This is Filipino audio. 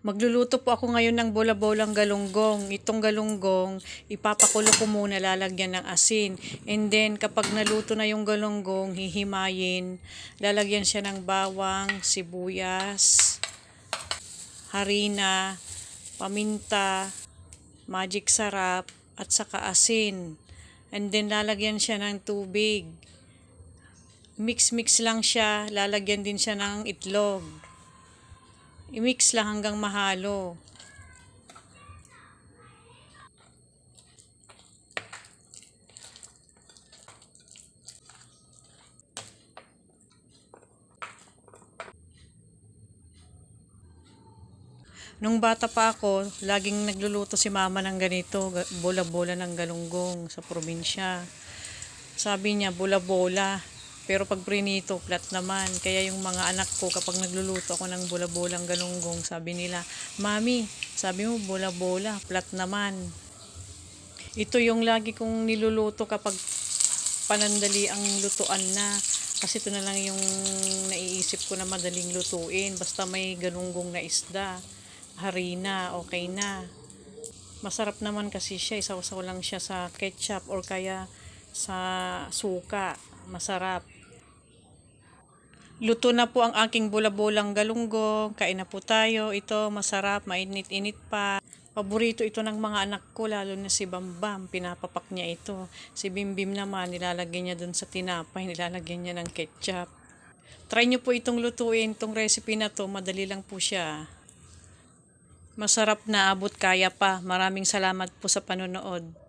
Magluluto po ako ngayon ng bola-bolang galunggong. Itong galunggong, ipapakulo ko muna, lalagyan ng asin. And then, kapag naluto na yung galunggong, hihimayin. Lalagyan siya ng bawang, sibuyas, harina, paminta, magic sarap, at saka asin. And then, lalagyan siya ng tubig. Mix-mix lang siya. Lalagyan din siya ng itlog. I-mix lang hanggang mahalo. Nung bata pa ako, laging nagluluto si mama ng ganito, bola-bola ng galunggong sa probinsya. Sabi niya, bola-bola. Pero pag prinito, flat naman. Kaya yung mga anak ko, kapag nagluluto ako ng bola-bolang galunggong, sabi nila, Mami, sabi mo bola-bola, flat naman. Ito yung lagi kong niluluto kapag panandali ang lutuan na. Kasi ito na lang yung naiisip ko na madaling lutuin. Basta may galunggong na isda, harina, okay na. Masarap naman kasi siya. Isaw-saw lang siya sa ketchup or kaya sa suka. Masarap. Luto na po ang aking bola-bolang galunggong. Kain na po tayo. Ito masarap, mainit-init pa. Paborito ito ng mga anak ko, lalo na si Bambam. Pinapapak niya ito. Si Bimbim naman, nilalagyan niya dun sa tinapay. Nilalagyan niya ng ketchup. Try niyo po itong lutuin. Itong recipe na to, madali lang po siya. Masarap na, abot kaya pa. Maraming salamat po sa panonood.